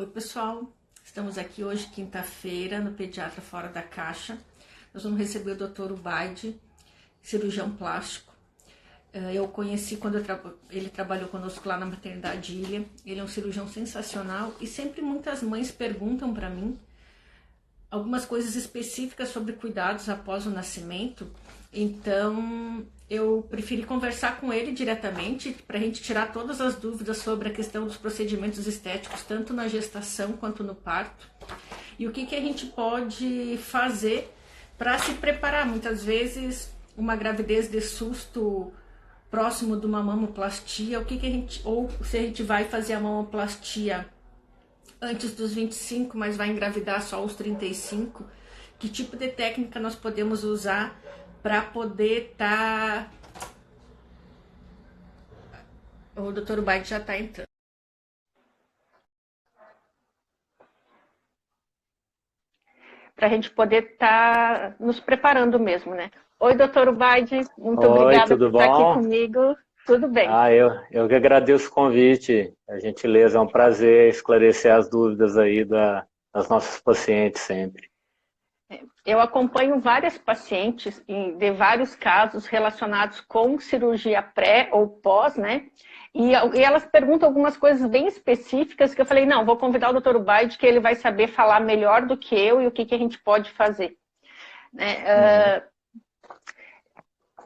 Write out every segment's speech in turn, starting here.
Oi, pessoal. Estamos aqui hoje, quinta-feira, no Pediatra Fora da Caixa. Nós vamos receber o Dr. Ubaide, cirurgião plástico. Eu conheci quando ele trabalhou conosco lá na Maternidade Ilha. Ele é um cirurgião sensacional e sempre muitas mães perguntam para mim algumas coisas específicas sobre cuidados após o nascimento. Então, eu preferi conversar com ele diretamente para a gente tirar todas as dúvidas sobre a questão dos procedimentos estéticos, tanto na gestação quanto no parto. E o que a gente pode fazer para se preparar. Muitas vezes, uma gravidez de susto próximo de uma mamoplastia, ou se a gente vai fazer a mamoplastia antes dos 25, mas vai engravidar só aos 35, que tipo de técnica nós podemos usar para poder estar... O Dr. Ubaide já está entrando. Para a gente poder estar nos preparando mesmo, né? Oi, Dr. Ubaide, muito obrigada por estar aqui comigo. Tudo bem? Eu que agradeço o convite, a gentileza, é um prazer esclarecer as dúvidas aí das nossas pacientes sempre. Eu acompanho várias pacientes de vários casos relacionados com cirurgia pré ou pós, né? E elas perguntam algumas coisas bem específicas que eu falei, não, vou convidar o Dr. Ubaide, que ele vai saber falar melhor do que eu e o que a gente pode fazer. Né?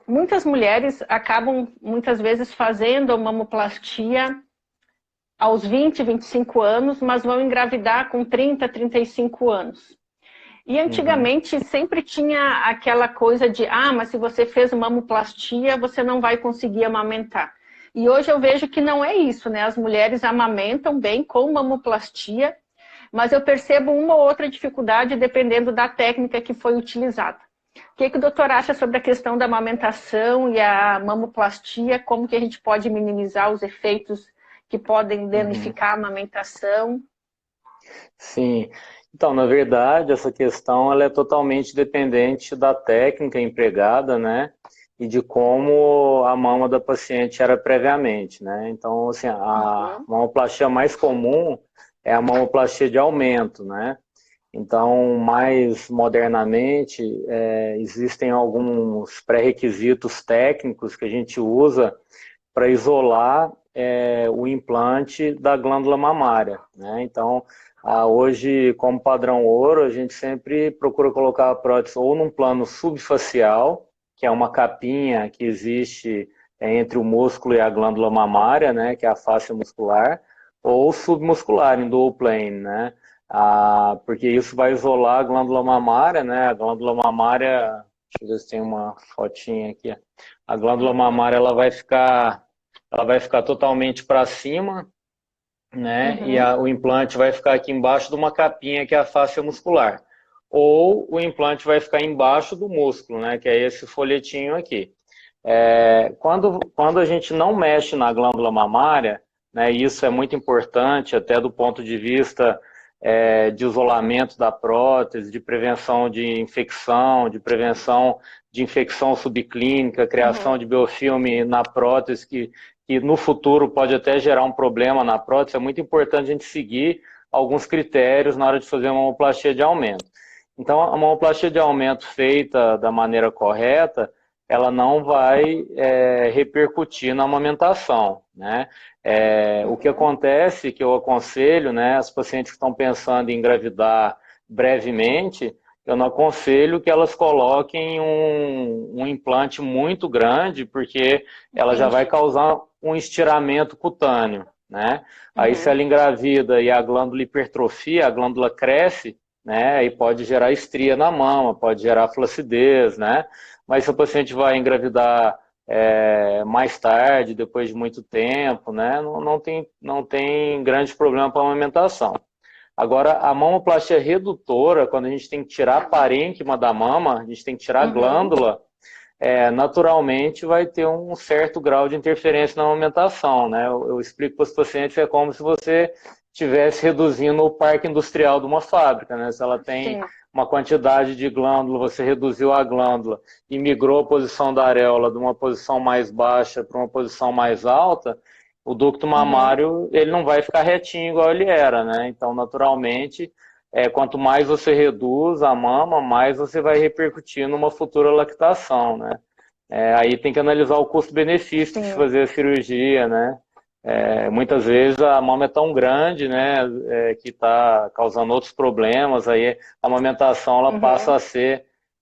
Muitas mulheres acabam, muitas vezes, fazendo a mamoplastia aos 20, 25 anos, mas vão engravidar com 30, 35 anos. E antigamente sempre tinha aquela coisa de, mas se você fez mamoplastia, você não vai conseguir amamentar. E hoje eu vejo que não é isso, né? As mulheres amamentam bem com mamoplastia, mas eu percebo uma ou outra dificuldade dependendo da técnica que foi utilizada. O que o doutor acha sobre a questão da amamentação e a mamoplastia? Como que a gente pode minimizar os efeitos que podem danificar a amamentação? Sim. Então, na verdade, essa questão ela é totalmente dependente da técnica empregada, né? E de como a mama da paciente era previamente, né? Então, assim, a mamoplastia mais comum é a mamoplastia de aumento, né? Então, mais modernamente, existem alguns pré-requisitos técnicos que a gente usa para isolar o implante da glândula mamária, né? Então, hoje, como padrão ouro, a gente sempre procura colocar a prótese ou num plano subfacial, que é uma capinha que existe entre o músculo e a glândula mamária, né, que é a face muscular, ou submuscular, em dual plane, né? Porque isso vai isolar a glândula mamária, né? A glândula mamária, deixa eu ver se tem uma fotinha aqui. A glândula mamária ela vai ficar totalmente para cima, né? E o implante vai ficar aqui embaixo de uma capinha que é a face muscular. Ou o implante vai ficar embaixo do músculo, né? Que é esse folhetinho aqui. Quando a gente não mexe na glândula mamária, né? Isso é muito importante até do ponto de vista de isolamento da prótese, de prevenção de infecção, de prevenção de infecção subclínica, criação de biofilme na prótese que no futuro pode até gerar um problema na prótese. É muito importante a gente seguir alguns critérios na hora de fazer uma mamoplastia de aumento. Então, a mamoplastia de aumento feita da maneira correta, ela não vai repercutir na amamentação, né? O que acontece, que eu aconselho, né, as pacientes que estão pensando em engravidar brevemente, eu não aconselho que elas coloquem um implante muito grande, porque ela já vai causar um estiramento cutâneo, né? Aí se ela engravida e a glândula hipertrofia, a glândula cresce, né? E pode gerar estria na mama, pode gerar flacidez, né? Mas se a paciente vai engravidar mais tarde, depois de muito tempo, né? Não tem grande problema para a amamentação. Agora, a mamoplastia redutora, quando a gente tem que tirar a parênquima da mama, a gente tem que tirar a glândula, naturalmente vai ter um certo grau de interferência na amamentação, né? Eu explico para os pacientes, é como se você estivesse reduzindo o parque industrial de uma fábrica, né? Se ela tem uma quantidade de glândula, você reduziu a glândula e migrou a posição da areola de uma posição mais baixa para uma posição mais alta, o ducto Uhum. mamário ele não vai ficar retinho igual ele era, né? Então, naturalmente, quanto mais você reduz a mama, mais você vai repercutir numa futura lactação, né? Aí tem que analisar o custo-benefício de Sim. fazer a cirurgia, né? Muitas vezes a mama é tão grande, né, que está causando outros problemas, aí a amamentação Uhum.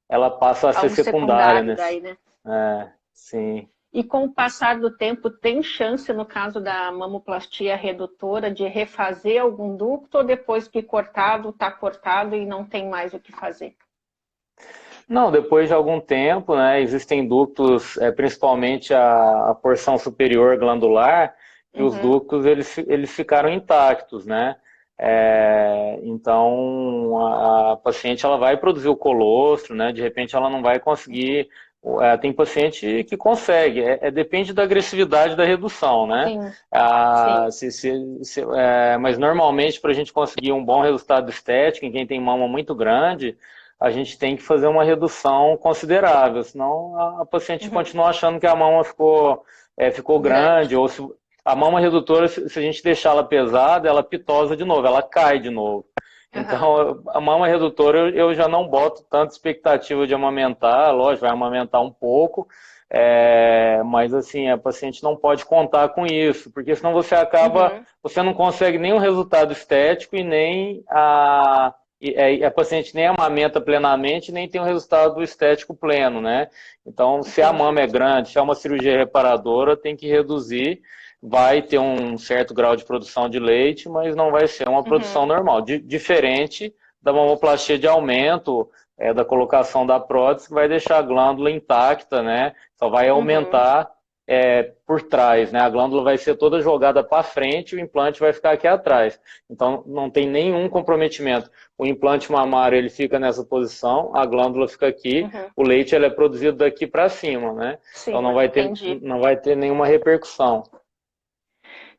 ela passa a ser Algo secundária, secundário né? daí, né? Sim. E com o passar do tempo, tem chance, no caso da mamoplastia redutora, de refazer algum ducto ou depois que cortado, está cortado e não tem mais o que fazer? Não, depois de algum tempo, né, existem ductos, principalmente a porção superior glandular, e os Uhum. ductos eles ficaram intactos, né? Então a paciente ela vai produzir o colostro, né? De repente ela não vai conseguir. Tem paciente que consegue, depende da agressividade da redução, né? Sim, sim. Mas normalmente para a gente conseguir um bom resultado estético em quem tem mama muito grande, a gente tem que fazer uma redução considerável, senão a paciente Uhum. continua achando que a mama ficou grande, Grande. ou se a mama redutora, se a gente deixar ela pesada, ela pitosa de novo, ela cai de novo. Uhum. Então, a mama redutora eu já não boto tanta expectativa de amamentar, lógico, vai amamentar um pouco, mas assim, a paciente não pode contar com isso, porque senão Uhum. você não consegue nem o resultado estético e nem a paciente nem amamenta plenamente, nem tem um resultado estético pleno, né? Então, se a Entendi. mama é grande, se é uma cirurgia reparadora, tem que reduzir, vai ter um certo grau de produção de leite, mas não vai ser uma produção Uhum. normal, diferente da mamoplastia de aumento, da colocação da prótese, que vai deixar a glândula intacta, né? Só vai Uhum. aumentar por trás, né? A glândula vai ser toda jogada para frente e o implante vai ficar aqui atrás. Então, não tem nenhum comprometimento. O implante mamário ele fica nessa posição, a glândula fica aqui, Uhum. o leite ele é produzido daqui para cima, né? Então Cima, entendi. não vai ter nenhuma repercussão.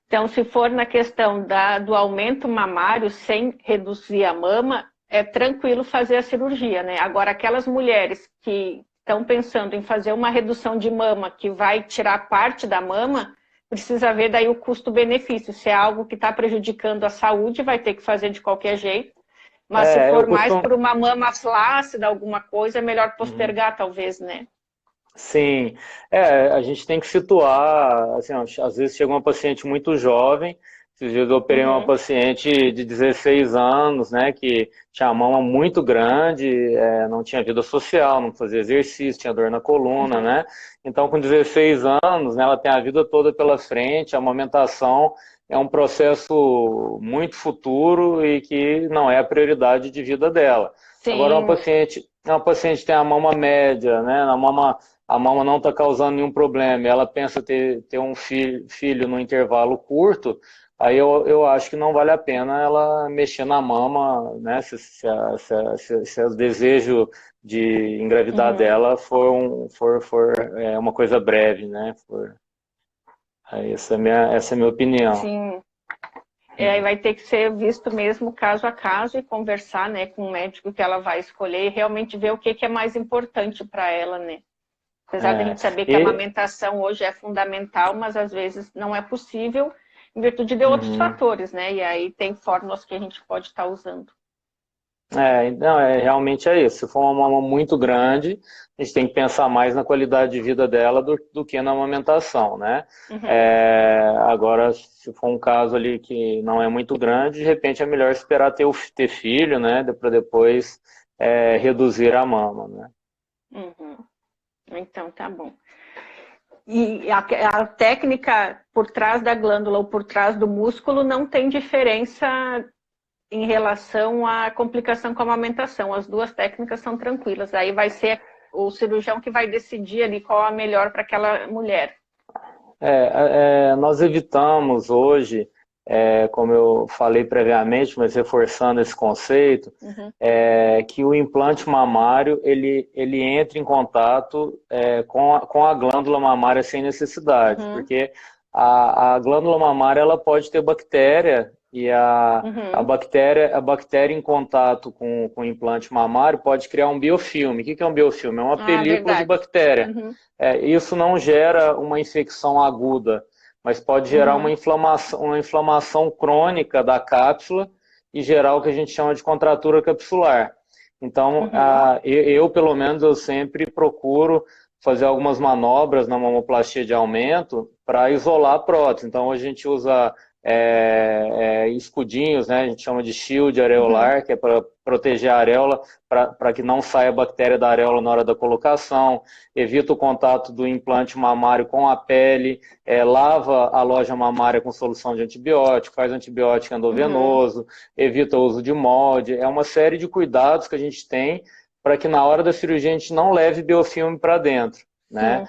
Então, se for na questão do aumento mamário sem reduzir a mama, é tranquilo fazer a cirurgia, né? Agora, aquelas mulheres que estão pensando em fazer uma redução de mama que vai tirar parte da mama, precisa ver daí o custo-benefício. Se é algo que está prejudicando a saúde, vai ter que fazer de qualquer jeito. Mas se Eu for mais por costumo. uma mama flácida, alguma coisa, é melhor Uhum. postergar, talvez, né? Sim, a gente tem que situar, assim, ó, às vezes chega uma paciente muito jovem, esses dias eu operei uma Uhum, paciente de 16 anos, né, que tinha a mama muito grande, não tinha vida social, não fazia exercício, tinha dor na coluna, uhum, né, então com 16 anos, né, ela tem a vida toda pela frente, a amamentação é um processo muito futuro e que não é a prioridade de vida dela. Agora sim. uma paciente tem a mama média, né, a mama não está causando nenhum problema, ela pensa ter um filho no intervalo curto, aí eu acho que não vale a pena ela mexer na mama, né? Se o desejo de engravidar Uhum, dela for uma coisa breve, né? Aí essa é a minha opinião. sim. É, Uhum. vai ter que ser visto mesmo caso a caso e conversar, né, com o médico que ela vai escolher e realmente ver o que, que é mais importante para ela, né? Apesar da É, gente saber que a e, amamentação hoje é fundamental, mas às vezes não é possível em virtude de outros uhum. fatores, né? E aí tem fórmulas que a gente pode estar usando. Não, realmente é isso. Se for uma mama muito grande, a gente tem que pensar mais na qualidade de vida dela do que na amamentação, né? Uhum, Agora, se for um caso ali que não é muito grande, de repente é melhor esperar ter filho, né? Para depois reduzir a mama, né? uhum. Então tá bom. E a técnica por trás da glândula ou por trás do músculo não tem diferença em relação à complicação com a amamentação. As duas técnicas são tranquilas. Aí vai ser o cirurgião que vai decidir ali qual a melhor para aquela mulher. Nós evitamos hoje, como eu falei previamente, mas reforçando esse conceito, Uhum, que o implante mamário ele entre em contato com a glândula mamária sem necessidade, uhum, porque a glândula mamária ela pode ter bactéria e uhum. a bactéria em contato com o implante mamário pode criar um biofilme. O que é um biofilme? É uma Ah, película de verdade. bactéria. Uhum, Isso não gera uma infecção aguda, mas pode gerar uma inflamação crônica da cápsula e gerar o que a gente chama de contratura capsular. Então, eu, pelo menos, eu sempre procuro fazer algumas manobras na mamoplastia de aumento para isolar a prótese. Então, hoje a gente usa escudinhos, né? A gente chama de shield areolar, que é para proteger a areola, para que não saia a bactéria da areola na hora da colocação, evita o contato do implante mamário com a pele, lava a loja mamária com solução de antibiótico, faz antibiótico endovenoso, evita o uso de molde, é uma série de cuidados que a gente tem para que na hora da cirurgia a gente não leve biofilme para dentro. Né?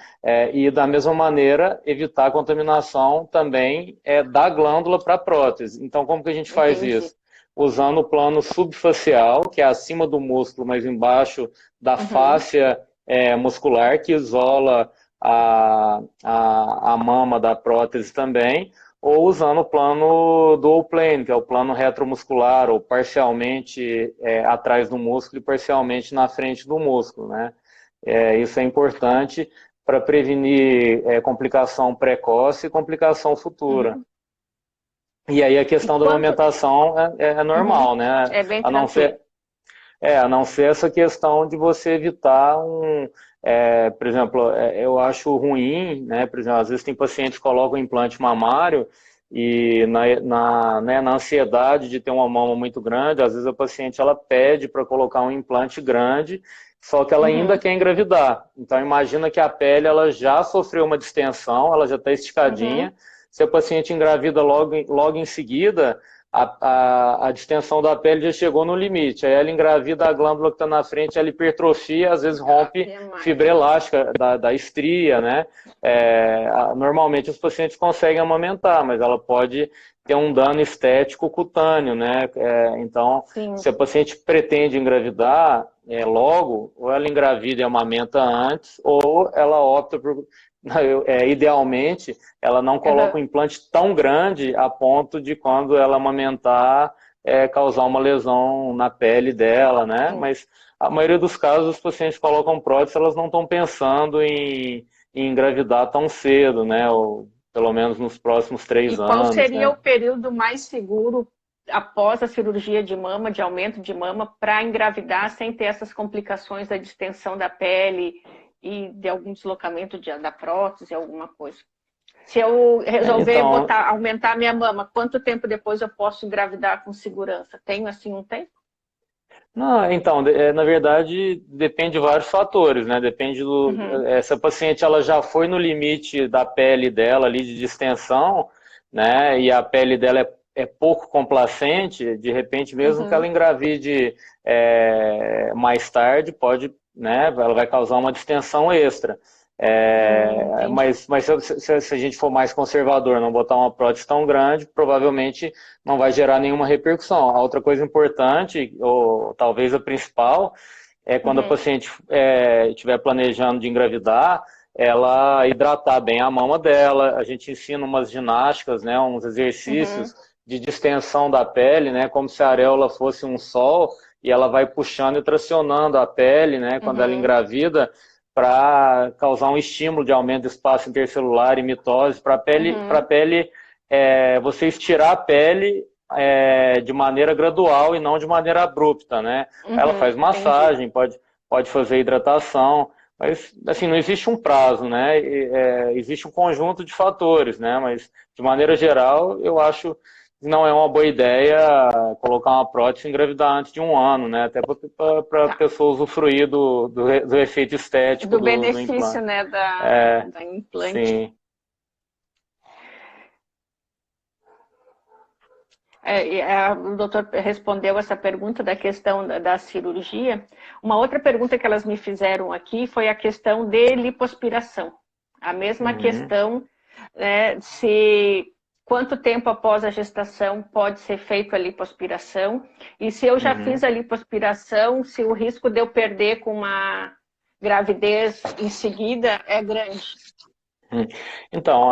E da mesma maneira evitar a contaminação também da glândula para a prótese. Então como que a gente faz isso? Usando o plano subfacial, que é acima do músculo, mas embaixo da fáscia muscular, que isola a mama da prótese também, ou usando o plano dual plane, que é o plano retromuscular, ou parcialmente atrás do músculo e parcialmente na frente do músculo, né? Isso é importante para prevenir complicação precoce e complicação futura. E aí a questão da amamentação é normal, né? É bem a não ser essa questão de você evitar por exemplo, eu acho ruim, né? Por exemplo, às vezes tem pacientes que colocam implante mamário e na ansiedade de ter uma mama muito grande, às vezes a paciente ela pede para colocar um implante grande, só que ela ainda quer engravidar. Então imagina que a pele ela já sofreu uma distensão, ela já está esticadinha. Se a paciente engravida logo em seguida, a distensão da pele já chegou no limite. Aí ela engravida a glândula que está na frente, ela hipertrofia, às vezes rompe fibra elástica da estria, né? Normalmente os pacientes conseguem amamentar, mas ela pode ter um dano estético cutâneo, né? Então, se a paciente pretende engravidar logo, ou ela engravida e amamenta antes, ou ela opta por... idealmente, ela não coloca um implante tão grande a ponto de quando ela amamentar causar uma lesão na pele dela, né? Mas a maioria dos casos, os pacientes colocam prótese, elas não estão pensando em engravidar tão cedo, né? Ou pelo menos nos próximos 3 anos. E qual seria né? o período mais seguro após a cirurgia de mama, de aumento de mama, para engravidar sem ter essas complicações da distensão da pele e de algum deslocamento da prótese, alguma coisa? Se eu resolver aumentar a minha mama, quanto tempo depois eu posso engravidar com segurança? Tenho assim um tempo? Não, então, na verdade, depende de vários fatores, né? Depende se a paciente ela já foi no limite da pele dela ali de distensão, né? E a pele dela é pouco complacente, de repente, mesmo que ela engravide mais tarde, pode, né? Ela vai causar uma distensão extra. Mas se a gente for mais conservador, não botar uma prótese tão grande, provavelmente não vai gerar nenhuma repercussão. A outra coisa importante, ou talvez a principal, é quando a paciente estiver planejando de engravidar, ela hidratar bem a mama dela. A gente ensina umas ginásticas, né, uns exercícios de distensão da pele, né, como se a areola fosse um sol, e ela vai puxando e tracionando a pele, né, quando ela engravida, para causar um estímulo de aumento do espaço intercelular e mitose, para a pele, você estirar a pele de maneira gradual e não de maneira abrupta, né? Ela faz massagem, pode fazer hidratação, mas assim, não existe um prazo, né? Existe um conjunto de fatores, né? Mas de maneira geral, eu acho que não é uma boa ideia colocar uma prótese e engravidar antes de 1 ano, né? Até para a pessoa usufruir do efeito estético do benefício, implante. Né, da implante. Sim. O doutor respondeu essa pergunta da questão da cirurgia. Uma outra pergunta que elas me fizeram aqui foi a questão de lipoaspiração. A mesma questão, se quanto tempo após a gestação pode ser feita a lipoaspiração, e se eu já fiz a lipoaspiração, se o risco de eu perder com uma gravidez em seguida é grande. Hum. Então,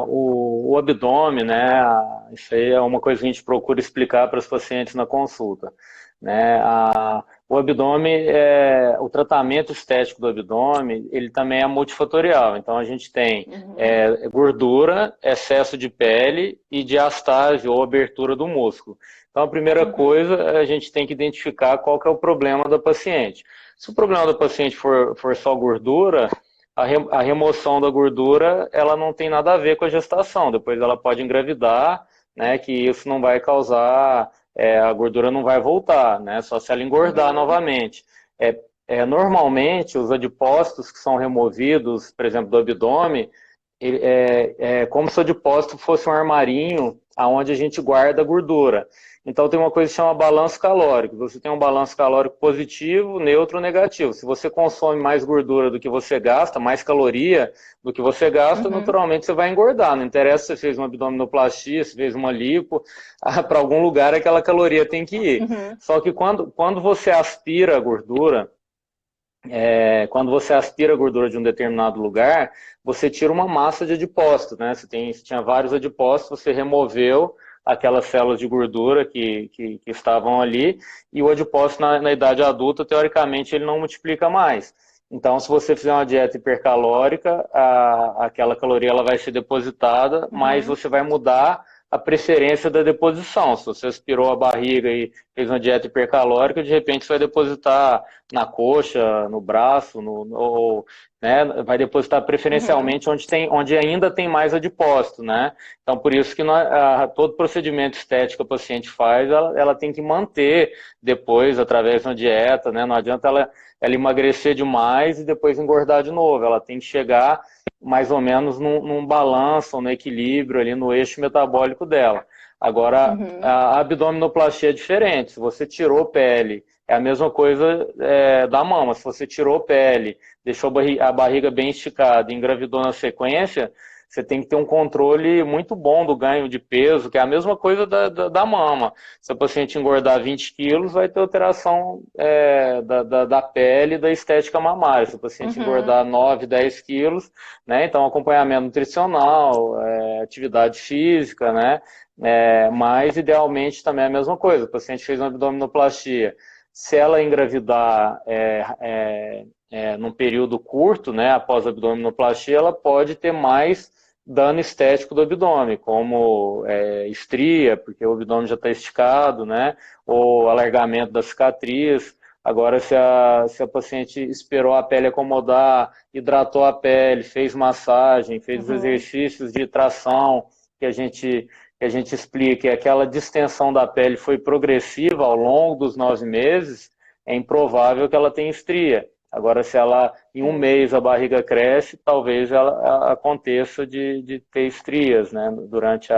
o abdômen, né, isso aí é uma coisa que a gente procura explicar para os pacientes na consulta, né, o abdômen, o tratamento estético do abdômen, ele também é multifatorial, então a gente tem Uhum, gordura, excesso de pele e diastase ou abertura do músculo. Então, a primeira uhum, coisa, a gente tem que identificar qual que é o problema da paciente. Se o problema da paciente for só gordura, a remoção da gordura, ela não tem nada a ver com a gestação. Depois ela pode engravidar, né? Que isso não vai causar, a gordura não vai voltar, né? Só se ela engordar uhum, novamente. Normalmente, os adipócitos que são removidos, por exemplo, do abdômen, é como se o adipócito fosse um armarinho aonde a gente guarda a gordura. Então tem uma coisa que chama balanço calórico. Você tem um balanço calórico positivo, neutro ou negativo. Se você consome mais gordura do que você gasta, mais caloria do que você gasta, uhum, naturalmente você vai engordar. Não interessa se você fez uma abdominoplastia, se fez uma lipo, para algum lugar aquela caloria tem que ir. uhum, Só que quando você aspira a gordura, quando você aspira a gordura de um determinado lugar, você tira uma massa de adipócito, né? Você tinha vários adipócitos, você removeu aquelas células de gordura que estavam ali, e o adipócito na idade adulta, teoricamente, ele não multiplica mais. Então, se você fizer uma dieta hipercalórica, aquela caloria ela vai ser depositada, mas uhum, você vai mudar a preferência da deposição. Se você aspirou a barriga e fez uma dieta hipercalórica, de repente você vai depositar na coxa, no braço, ou, né, vai depositar uhum, preferencialmente onde ainda tem mais adipócito, né? Então, por isso que todo procedimento estético que a paciente faz, ela tem que manter depois, através de uma dieta, né? Não adianta ela emagrecer demais e depois engordar de novo. Ela tem que chegar mais ou menos num balanço, no equilíbrio ali, no eixo metabólico dela. Agora, uhum, a abdominoplastia é diferente. Se você tirou pele, é a mesma coisa da mama. Se você tirou pele, deixou a barriga bem esticada e engravidou na sequência, você tem que ter um controle muito bom do ganho de peso, que é a mesma coisa da mama. Se a paciente engordar 20 quilos, vai ter alteração da pele e da estética mamária. Se a paciente uhum, engordar 9, 10 quilos, né? Então, acompanhamento nutricional, atividade física, né? Mas, idealmente, também é a mesma coisa. O paciente fez uma abdominoplastia. Se ela engravidar num período curto, né, após a abdominoplastia, ela pode ter mais dano estético do abdômen, como estria, porque o abdômen já está esticado, né, ou alargamento da cicatriz. Agora, se a paciente esperou a pele acomodar, hidratou a pele, fez massagem, fez os uhum, exercícios de tração que a gente explica, e aquela distensão da pele foi progressiva ao longo dos 9 meses, é improvável que ela tenha estria. Agora, se ela, em um sim. mês, a barriga cresce, talvez ela aconteça de ter estrias, né, durante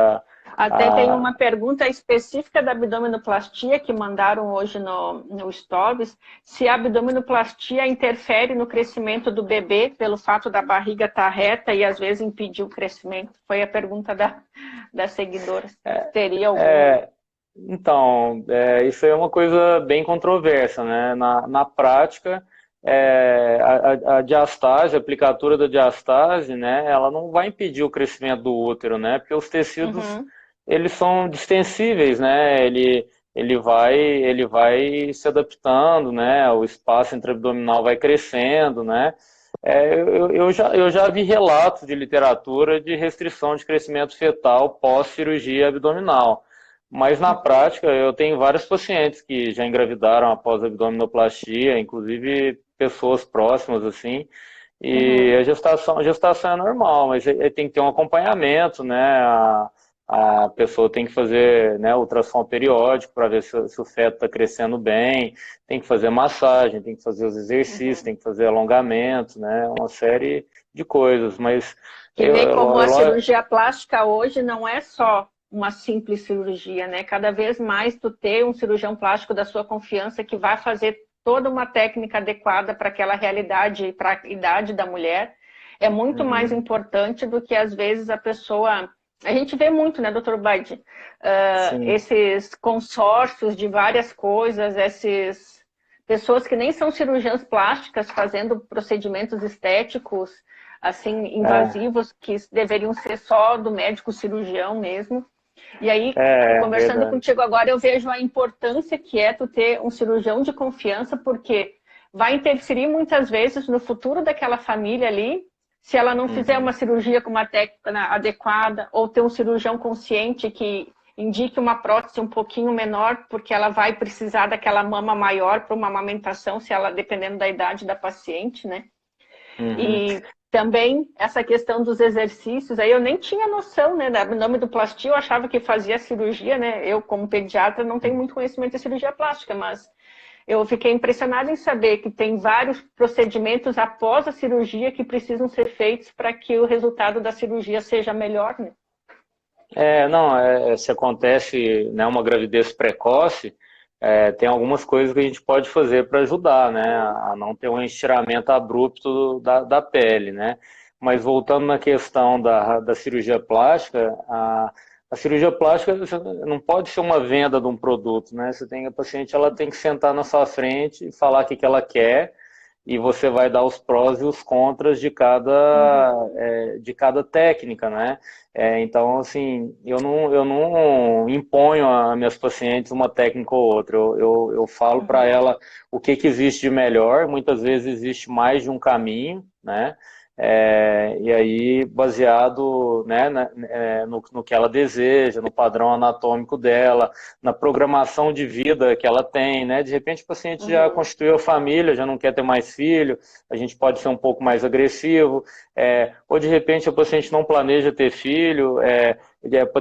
Até tem a... uma pergunta específica da abdominoplastia que mandaram hoje no Stories, se a abdominoplastia interfere no crescimento do bebê pelo fato da barriga estar reta e às vezes impedir o crescimento. Foi a pergunta da seguidora. Teria algum... É, então, isso é uma coisa bem controversa, né? Na prática, a diastase, a aplicatura da diastase, né, ela não vai impedir o crescimento do útero, né? Porque os tecidos, Uhum, eles são distensíveis, né? Ele vai se adaptando, né? O espaço intraabdominal vai crescendo, né? Eu já vi relatos de literatura de restrição de crescimento fetal pós-cirurgia abdominal. Mas na uhum, prática, eu tenho vários pacientes que já engravidaram após abdominoplastia, inclusive pessoas próximas, assim, e uhum, a gestação é normal, mas tem que ter um acompanhamento, né? A pessoa tem que fazer, né, ultrassom periódico para ver se o feto está crescendo bem, tem que fazer massagem, tem que fazer os exercícios, uhum. tem que fazer alongamento, né? Uma série de coisas, mas Que eu, vê como a eu, cirurgia plástica hoje não é só uma simples cirurgia, né? Cada vez mais tu ter um cirurgião plástico da sua confiança que vai fazer toda uma técnica adequada para aquela realidade e para a idade da mulher é muito mais Uhum, importante do que às vezes a pessoa... A gente vê muito, né, doutor Baide? sim. Esses consórcios de várias coisas, esses pessoas que nem são cirurgiãs plásticas fazendo procedimentos estéticos assim, invasivos, que deveriam ser só do médico cirurgião mesmo. E aí, conversando verdade. contigo agora, eu vejo a importância que é tu ter um cirurgião de confiança, porque vai interferir muitas vezes no futuro daquela família ali, se ela não fizer uma cirurgia com uma técnica adequada, ou ter um cirurgião consciente que indique uma prótese um pouquinho menor, porque ela vai precisar daquela mama maior para uma amamentação, se ela, dependendo da idade da paciente, né? E também essa questão dos exercícios, aí eu nem tinha noção, né, da abdominoplastia, eu achava que fazia cirurgia, né? Eu, como pediatra, não tenho muito conhecimento de cirurgia plástica, mas eu fiquei impressionada em saber que tem vários procedimentos após a cirurgia que precisam ser feitos para que o resultado da cirurgia seja melhor, né? Não, se acontece, né, uma gravidez precoce, tem algumas coisas que a gente pode fazer para ajudar, né, a não ter um estiramento abrupto da pele, né? Mas voltando na questão da cirurgia plástica, a cirurgia plástica não pode ser uma venda de um produto, né? A paciente ela tem que sentar na sua frente e falar o que ela quer, e você vai dar os prós e os contras de cada técnica, né? Então, assim, eu não imponho a minhas pacientes uma técnica ou outra. Eu falo para ela o que existe de melhor. Muitas vezes existe mais de um caminho, né? E aí, baseado, né, no que ela deseja, no padrão anatômico dela, na programação de vida que ela tem, né? De repente, o paciente já constituiu a família, já não quer ter mais filho, a gente pode ser um pouco mais agressivo, ou de repente a paciente não planeja ter filho,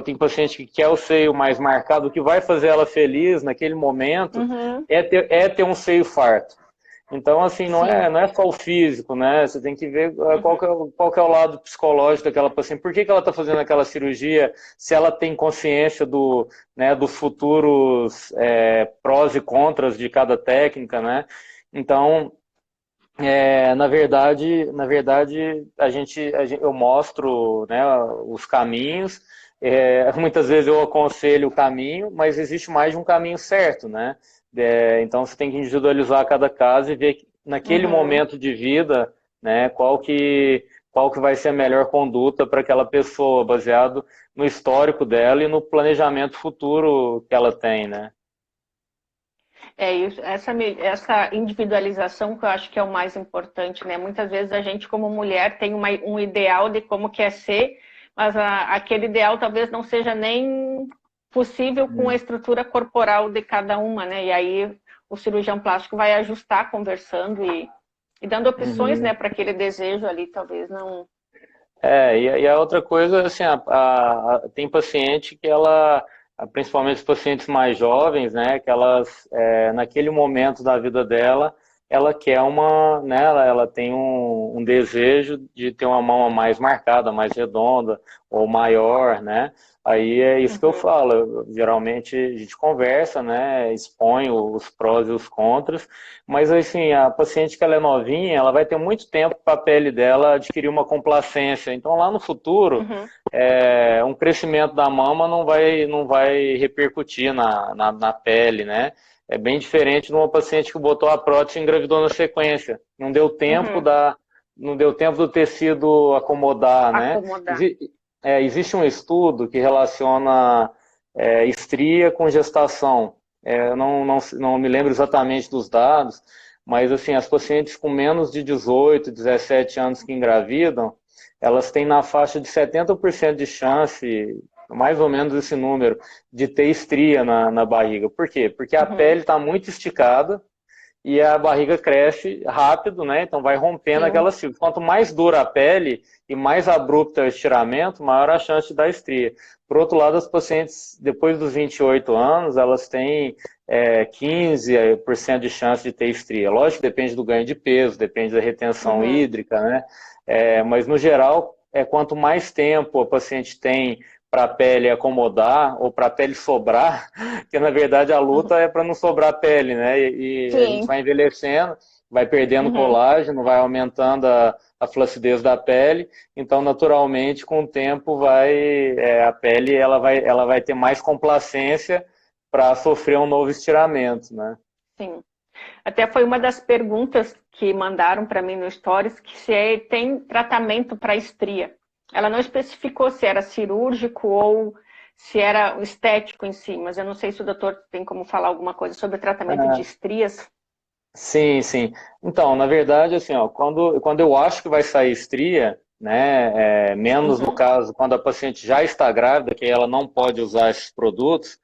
tem paciente que quer o seio mais marcado, o que vai fazer ela feliz naquele momento é ter um seio farto. Então, assim, não é só o físico, né? Você tem que ver qual que é o lado psicológico daquela paciente. Por que ela está fazendo aquela cirurgia? Se ela tem consciência dos futuros prós e contras de cada técnica, né? Então, na verdade, eu mostro, né, os caminhos. Muitas vezes eu aconselho o caminho, mas existe mais de um caminho certo, né? Então você tem que individualizar cada caso e ver naquele momento de vida, né, qual que vai ser a melhor conduta para aquela pessoa, baseado no histórico dela e no planejamento futuro que ela tem, né? Isso, essa individualização que eu acho que é o mais importante, né? Muitas vezes a gente, como mulher, tem um ideal de como quer ser, mas aquele ideal talvez não seja nem possível com a estrutura corporal de cada uma, né? E aí o cirurgião plástico vai ajustar, conversando e dando opções, né, para aquele desejo ali, talvez não. E a outra coisa, assim, tem paciente que principalmente os pacientes mais jovens, né, que elas, naquele momento da vida dela, ela quer né, ela tem um desejo de ter uma mama mais marcada, mais redonda ou maior, né? Aí é isso que eu falo. Geralmente a gente conversa, né? Expõe os prós e os contras, mas assim, a paciente que ela é novinha, ela vai ter muito tempo para a pele dela adquirir uma complacência. Então lá no futuro, um crescimento da mama não vai repercutir na pele, né? É bem diferente de uma paciente que botou a prótese e engravidou na sequência. Não deu tempo do tecido acomodar, né? Existe um estudo que relaciona estria com gestação. Eu não me lembro exatamente dos dados, mas assim, as pacientes com menos de 18, 17 anos que engravidam, elas têm na faixa de 70% de chance, mais ou menos esse número, de ter estria na barriga. Por quê? Porque a pele está muito esticada e a barriga cresce rápido, né? Então vai rompendo aquela cílio. Quanto mais dura a pele e mais abrupto é o estiramento, maior a chance de dar estria. Por outro lado, as pacientes, depois dos 28 anos, elas têm 15% de chance de ter estria. Lógico que depende do ganho de peso, depende da retenção hídrica, né? Mas no geral, quanto mais tempo a paciente tem para a pele acomodar ou para a pele sobrar, que na verdade a luta é para não sobrar pele, né? E a gente vai envelhecendo, vai perdendo colágeno, vai aumentando a flacidez da pele, então naturalmente com o tempo a pele ela vai ter mais complacência para sofrer um novo estiramento, né? Sim. Até foi uma das perguntas que mandaram para mim no Stories, que se tem tratamento para estria. Ela não especificou se era cirúrgico ou se era estético em si, mas eu não sei se o doutor tem como falar alguma coisa sobre o tratamento de estrias. Sim, sim. Então, na verdade, assim, ó, quando eu acho que vai sair estria, né, menos no caso quando a paciente já está grávida, que ela não pode usar esses produtos,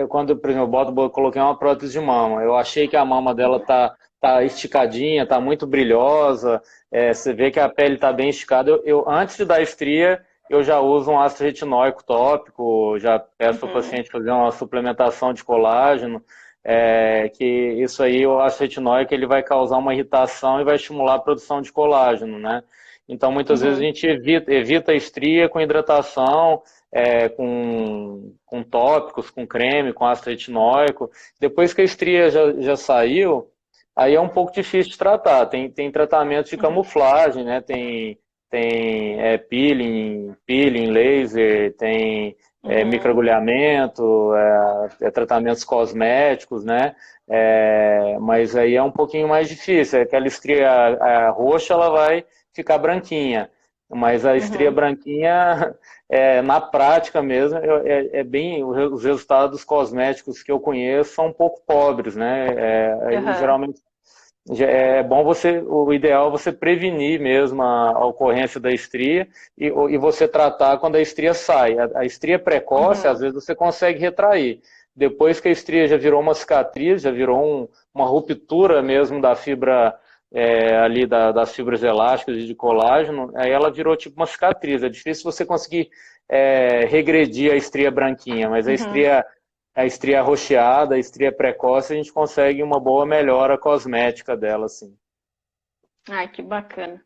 quando, por exemplo, eu coloquei uma prótese de mama, eu achei que a mama dela tá esticadinha, tá muito brilhosa, você vê que a pele tá bem esticada. Antes de dar estria, eu já uso um ácido retinóico tópico, já peço para o paciente fazer uma suplementação de colágeno, que isso aí, o ácido retinóico, ele vai causar uma irritação e vai estimular a produção de colágeno, né? Então, muitas vezes a gente evita a estria com hidratação, com tópicos, com creme, com ácido retinóico. Depois que a estria já saiu, aí é um pouco difícil de tratar. Tem tratamentos de camuflagem, né? Tem peeling, laser, tem microagulhamento, tratamentos cosméticos, né? Mas aí é um pouquinho mais difícil. Aquela estria roxa, ela vai ficar branquinha. Mas a estria branquinha, na prática mesmo, os resultados cosméticos que eu conheço são um pouco pobres, né? Geralmente é bom o ideal é você prevenir mesmo a ocorrência da estria e você tratar quando a estria sai. A estria precoce, às vezes você consegue retrair. Depois que a estria já virou uma cicatriz, já virou uma ruptura mesmo da fibra ali das fibras elásticas e de colágeno, aí ela virou tipo uma cicatriz. É difícil você conseguir regredir a estria branquinha, mas a estria arroxeada, a estria precoce, a gente consegue uma boa melhora cosmética dela, assim. Ai, que bacana.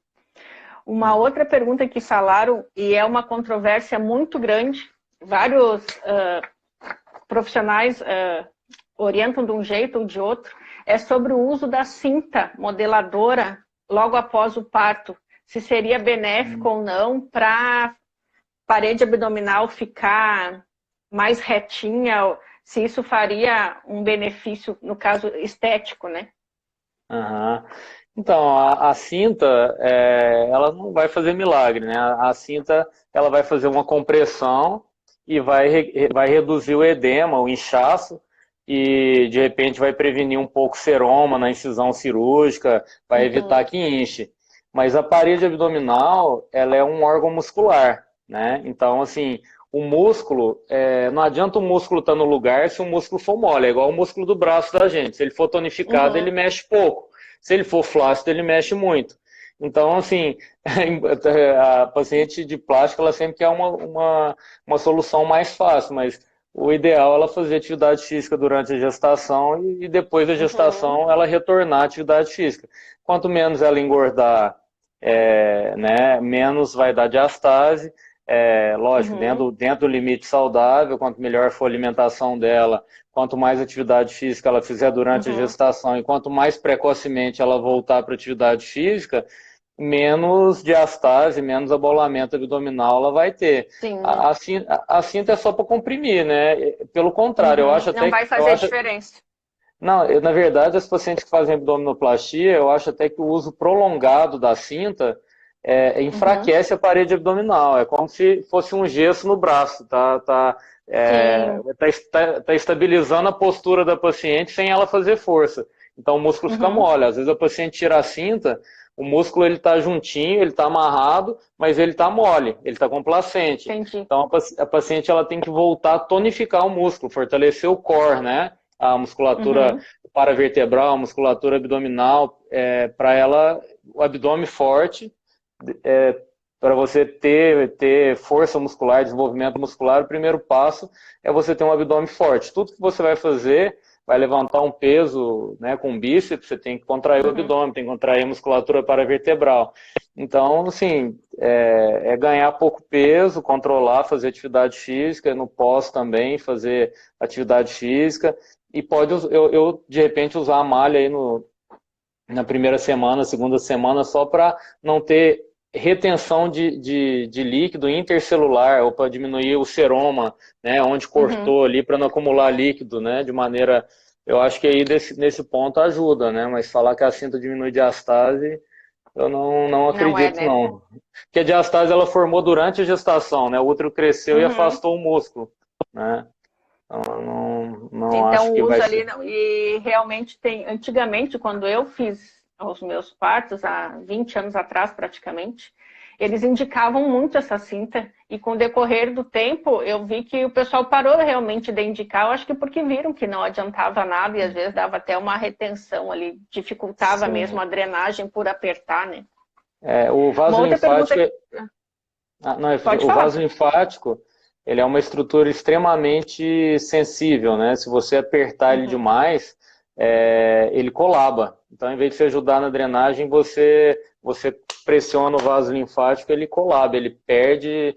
Uma outra pergunta que falaram, e é uma controvérsia muito grande, vários profissionais orientam de um jeito ou de outro, é sobre o uso da cinta modeladora logo após o parto. Se seria benéfico ou não para a parede abdominal ficar mais retinha, se isso faria um benefício, no caso, estético, né? Então, a cinta, ela não vai fazer milagre, né? A cinta, ela vai fazer uma compressão e vai reduzir o edema, o inchaço, e de repente vai prevenir um pouco seroma na incisão cirúrgica, vai evitar que inche. Mas a parede abdominal, ela é um órgão muscular, né? Então, assim, o músculo, não adianta o músculo estar no lugar se o músculo for mole, é igual o músculo do braço da gente. Se ele for tonificado, ele mexe pouco. Se ele for flácido, ele mexe muito. Então, assim, a paciente de plástico, ela sempre quer uma solução mais fácil, mas o ideal é ela fazer atividade física durante a gestação e depois da gestação ela retornar à atividade física. Quanto menos ela engordar, né, menos vai dar diastase. Lógico, dentro do limite saudável, quanto melhor for a alimentação dela, quanto mais atividade física ela fizer durante a gestação e quanto mais precocemente ela voltar para a atividade física, menos diastase, menos abolamento abdominal ela vai ter. Sim. A cinta é só para comprimir, né? Pelo contrário, eu acho até não vai fazer diferença. Não, na verdade, as pacientes que fazem abdominoplastia, eu acho até que o uso prolongado da cinta enfraquece a parede abdominal. É como se fosse um gesso no braço, tá estabilizando a postura da paciente sem ela fazer força. Então o músculo fica mole. Às vezes a paciente tira a cinta, o músculo ele tá juntinho, ele tá amarrado, mas ele tá mole, ele tá complacente. Entendi. Então a paciente ela tem que voltar a tonificar o músculo, fortalecer o core, né? A musculatura paravertebral, a musculatura abdominal, para ela, o abdômen forte, para você ter força muscular, desenvolvimento muscular, o primeiro passo é você ter um abdômen forte. Tudo que você vai fazer, vai levantar um peso, né, com bíceps, você tem que contrair o abdômen, tem que contrair a musculatura paravertebral. Então, assim, ganhar pouco peso, controlar, fazer atividade física, no pós também fazer atividade física, e pode eu de repente usar a malha aí na primeira semana, segunda semana, só para não ter retenção de líquido intercelular, ou para diminuir o seroma, né, onde cortou ali, para não acumular líquido, né, de maneira eu acho que aí nesse ponto ajuda, né? Mas falar que a cinta diminui diastase, eu não Não é, acredito, né? não. Porque a diastase ela formou durante a gestação, né? O útero cresceu e Uhum. afastou o músculo, né? Então, eu não acho Então, que o vai uso ali, ser. não. E realmente tem, antigamente, quando eu fiz os meus partos, há 20 anos atrás praticamente, eles indicavam muito essa cinta, e com o decorrer do tempo, eu vi que o pessoal parou realmente de indicar, eu acho que porque viram que não adiantava nada, e às vezes dava até uma retenção ali, dificultava mesmo Sim. a drenagem por apertar, né? O Uma vaso outra pergunta, linfático, não, pode o vaso falar. linfático, ele é uma estrutura extremamente sensível, né? Se você apertar ele Uhum. demais, ele colaba. Então, em vez de você ajudar na drenagem, você pressiona o vaso linfático, ele colaba, ele perde,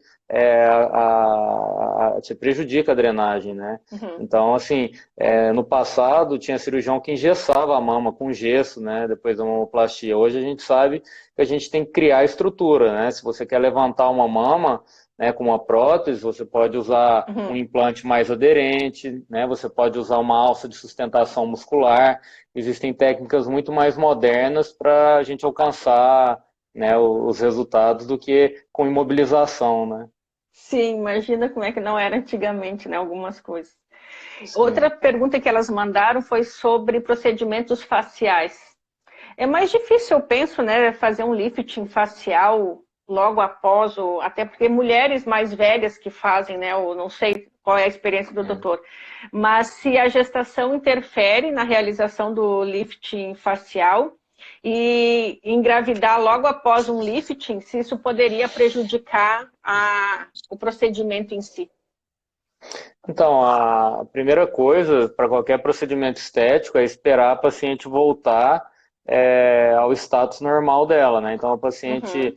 você prejudica a drenagem, né? Uhum. Então, assim, no passado tinha cirurgião que engessava a mama com gesso, né? Depois da mamoplastia. Hoje a gente sabe que a gente tem que criar estrutura, né? Se você quer levantar uma mama, né, com uma prótese, você pode usar um Uhum. implante mais aderente, né? Você pode usar uma alça de sustentação muscular. Existem técnicas muito mais modernas para a gente alcançar, né, os resultados do que com imobilização, né? Sim, imagina como é que não era antigamente, né? Algumas coisas. Outra Sim. pergunta que elas mandaram foi sobre procedimentos faciais. É mais difícil, eu penso, né, fazer um lifting facial logo após, até porque mulheres mais velhas que fazem, né, eu não sei qual é a experiência do doutor, mas se a gestação interfere na realização do lifting facial e engravidar logo após um lifting, se isso poderia prejudicar o procedimento em si. Então, a primeira coisa para qualquer procedimento estético é esperar a paciente voltar ao status normal dela, né? Então, a paciente Uhum,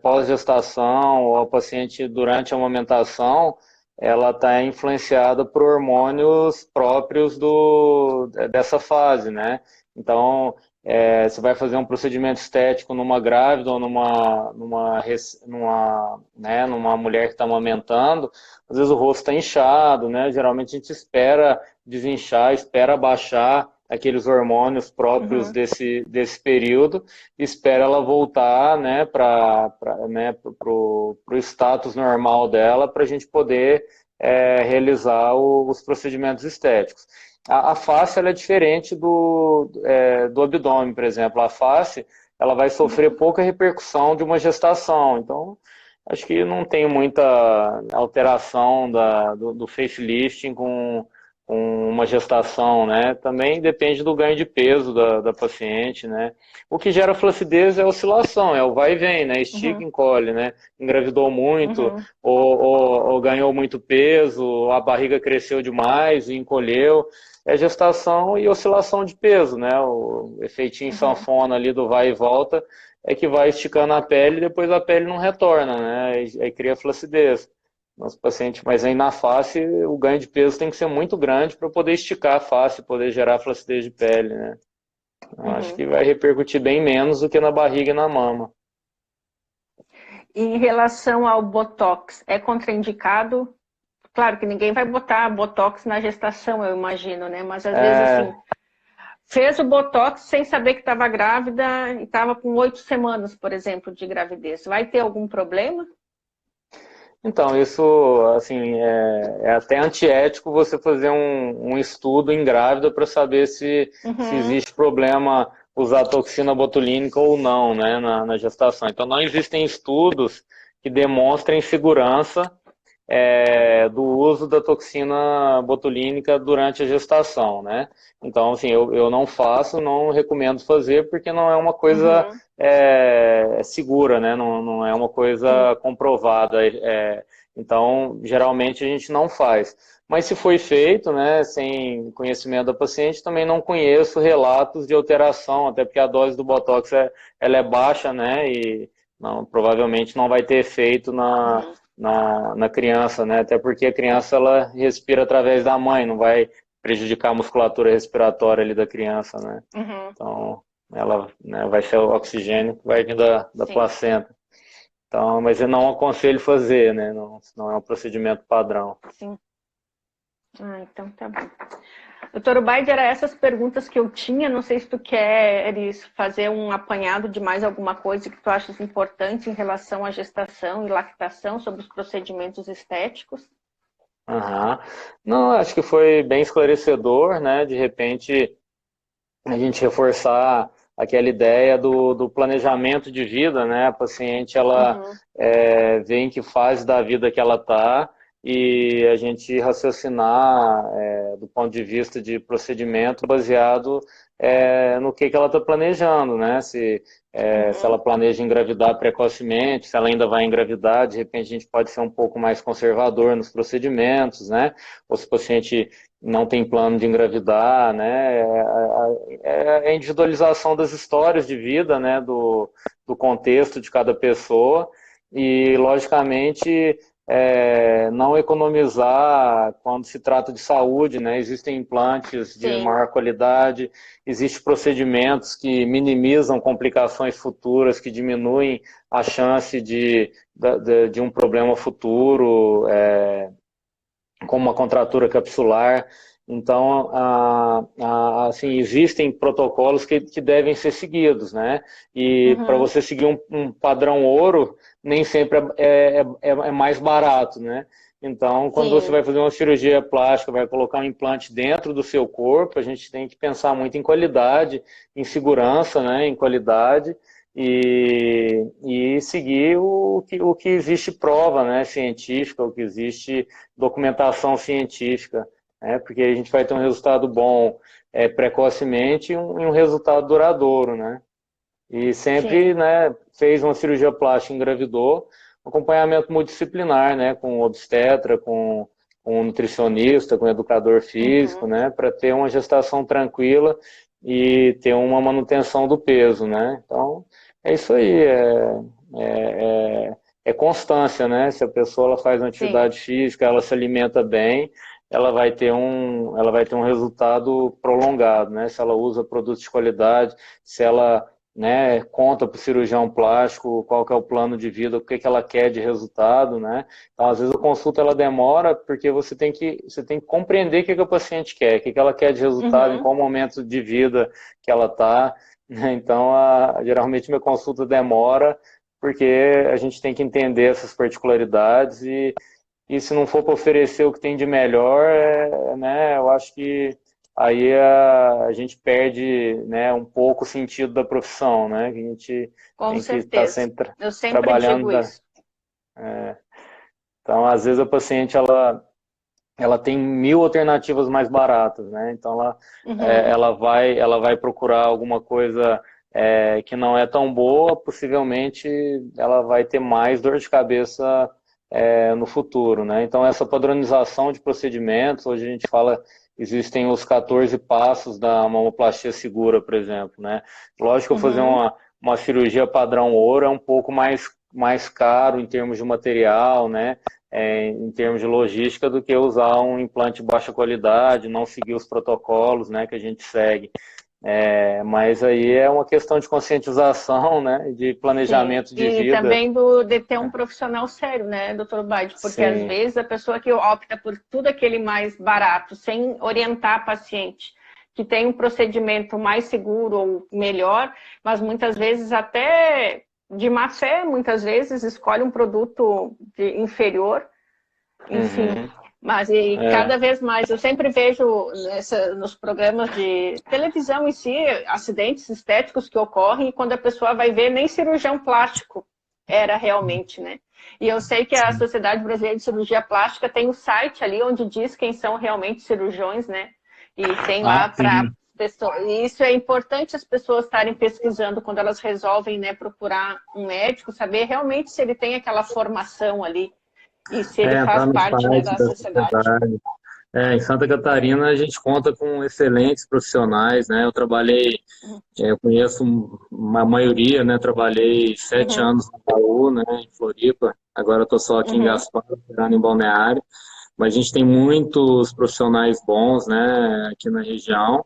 pós-gestação ou a paciente durante a amamentação, ela está influenciada por hormônios próprios dessa fase, né? Então, você vai fazer um procedimento estético numa grávida ou numa mulher que está amamentando, às vezes o rosto está inchado, né? Geralmente a gente espera desinchar, espera baixar aqueles hormônios próprios uhum, desse período, espera ela voltar, né, pro status normal dela, para a gente poder realizar os procedimentos estéticos. A face ela é diferente do abdômen, por exemplo. A face ela vai sofrer pouca repercussão de uma gestação, então acho que não tem muita alteração do facelifting com uma gestação, né? Também depende do ganho de peso da paciente, né? O que gera flacidez é a oscilação, é o vai e vem, né? Estica e uhum, encolhe, né? Engravidou muito, uhum, ou ganhou muito peso, a barriga cresceu demais e encolheu. É gestação e oscilação de peso, né? O efeitinho uhum. sanfona ali do vai e volta é que vai esticando a pele e depois a pele não retorna, né? Aí cria flacidez. Nosso paciente, mas aí na face o ganho de peso tem que ser muito grande para poder esticar a face, poder gerar flacidez de pele, né? Eu acho Uhum. que vai repercutir bem menos do que na barriga e na mama. Em relação ao Botox, é contraindicado? Claro que ninguém vai botar Botox na gestação, eu imagino, né? Mas às vezes, assim, É, fez o Botox sem saber que estava grávida e estava com 8 semanas, por exemplo, de gravidez. Vai ter algum problema? então, isso assim, é até antiético você fazer um estudo em grávida para saber se Uhum, existe problema usar toxina botulínica ou não, né, na gestação. Então, não existem estudos que demonstrem segurança do uso da toxina botulínica durante a gestação, né? Então, assim, eu não faço, não recomendo fazer, porque não é uma coisa uhum, segura, né? Não é uma sim. coisa comprovada. Então, geralmente a gente não faz. Mas se foi feito, né, sem conhecimento da paciente, também não conheço relatos de alteração, até porque a dose do Botox ela é baixa, né? E provavelmente não vai ter efeito Uhum, na criança, né? Até porque a criança ela respira através da mãe, não vai prejudicar a musculatura respiratória ali da criança, né? uhum, Então, ela, né, vai ser o oxigênio que vai vir da sim, placenta. Então, mas eu não aconselho fazer, né? Não é um procedimento padrão. sim. Ah, então tá bom. Doutor Ubaide, era essas perguntas que eu tinha. Não sei se tu queres fazer um apanhado de mais alguma coisa que tu achas importante em relação à gestação e lactação sobre os procedimentos estéticos. Aham. Não, acho que foi bem esclarecedor, né? De repente, a gente reforçar aquela ideia do planejamento de vida, né? A paciente, ela Uhum. vê em que fase da vida que ela está e a gente raciocinar do ponto de vista de procedimento baseado no que ela está planejando, né? Se ela Uhum. planeja engravidar precocemente, se ela ainda vai engravidar, de repente a gente pode ser um pouco mais conservador nos procedimentos, né? Ou se o paciente não tem plano de engravidar, né? É a individualização das histórias de vida, né? Do contexto de cada pessoa e, logicamente, não economizar quando se trata de saúde, né? Existem implantes de Sim. maior qualidade, existem procedimentos que minimizam complicações futuras, que diminuem a chance de um problema futuro, como uma contratura capsular. Então, assim, existem protocolos que devem ser seguidos, né? E para Uhum. você seguir um padrão ouro, nem sempre é mais barato, né? Então, quando você Sim. vai fazer uma cirurgia plástica, vai colocar um implante dentro do seu corpo, a gente tem que pensar muito em qualidade, em segurança, né? Em qualidade e seguir o que existe prova, né? Científica, o que existe documentação científica, né? Porque a gente vai ter um resultado bom precocemente e um resultado duradouro, né? E sempre, Sim. né, fez uma cirurgia plástica, engravidou, acompanhamento multidisciplinar, né, com obstetra, com um nutricionista, com um educador físico, Uhum. né, para ter uma gestação tranquila e ter uma manutenção do peso, né? Então, é isso aí, é constância, né? Se a pessoa ela faz uma Sim. atividade física, ela se alimenta bem, ela vai ter um resultado prolongado, né? Se ela usa produtos de qualidade, se ela, né, conta para o cirurgião plástico qual que é o plano de vida, o que que ela quer de resultado, né? Então, às vezes a consulta ela demora porque você tem que compreender o que que o paciente quer, o que que ela quer de resultado, em Uhum. qual momento de vida que ela está, né? Então, geralmente minha consulta demora porque a gente tem que entender essas particularidades e se não for para oferecer o que tem de melhor, né, eu acho que aí a gente perde, né, um pouco o sentido da profissão, né? Que a gente Com tem que estar certeza. sempre Eu sempre trabalhando. digo isso. Então, às vezes a paciente ela tem 1.000 alternativas mais baratas, né? Então Uhum. ela vai procurar alguma coisa que não é tão boa, possivelmente ela vai ter mais dor de cabeça no futuro, né? Então essa padronização de procedimentos, hoje a gente fala, existem os 14 passos da mamoplastia segura, por exemplo, né? Lógico que eu fazer Uhum. uma cirurgia padrão ouro é um pouco mais caro em termos de material, né? Em termos de logística do que usar um implante de baixa qualidade, não seguir os protocolos, né, que a gente segue. Mas aí é uma questão de conscientização, né, de Sim, planejamento de e vida. também de ter um profissional sério, né, doutor Baide? Porque às Sim, vezes a pessoa que opta por tudo aquele mais barato, sem orientar a paciente, que tem um procedimento mais seguro ou melhor, mas muitas vezes até de má fé, muitas vezes escolhe um produto inferior, enfim. uhum, Mas e é, cada vez mais, eu sempre vejo nos programas de televisão em si, acidentes estéticos que ocorrem e quando a pessoa vai ver, nem cirurgião plástico era realmente, né? E eu sei que a Sociedade Brasileira de Cirurgia Plástica tem um site ali onde diz quem são realmente cirurgiões, né? E tem lá para sim. pessoas. E isso é importante as pessoas estarem pesquisando quando elas resolvem, né, procurar um médico, saber realmente se ele tem aquela formação ali e se ele faz Entrar no parte, né, site da da sociedade. sociedade. Em Santa Catarina a gente conta com excelentes profissionais, né? Eu conheço uma maioria, né? Trabalhei 7 anos Uhum, no Itaú, né? Em Floripa. Agora estou só aqui em uhum, Gaspar, morando em Balneário. Mas a gente tem muitos profissionais bons, né? Aqui na região.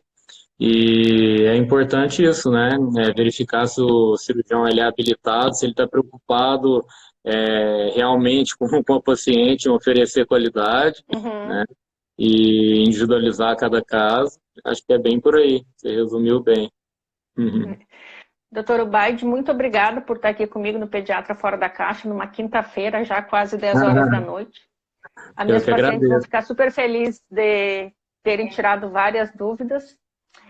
E é importante isso, né? Verificar se o cirurgião ele é habilitado, se ele está preocupado realmente com a paciente, em oferecer qualidade, uhum. né? e individualizar cada caso. Acho que é bem por aí, você resumiu bem. Uhum. Doutor Ubaide, muito obrigada por estar aqui comigo no Pediatra Fora da Caixa, numa quinta-feira, já quase 10 horas da noite. As Eu minhas que pacientes vão agradeço. ficar super felizes de terem tirado várias dúvidas.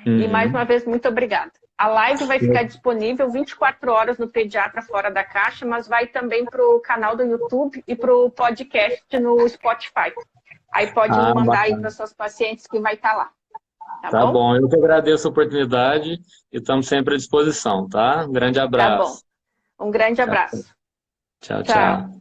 E mais uma vez, muito obrigada. A live vai ficar disponível 24 horas no Pediatra Fora da Caixa, mas vai também para o canal do YouTube e para o podcast no Spotify. Aí pode mandar aí para suas pacientes que vai estar lá. Tá bom, eu que agradeço a oportunidade e estamos sempre à disposição, tá? Um grande abraço. Tá bom. Um grande abraço. Tchau, tchau.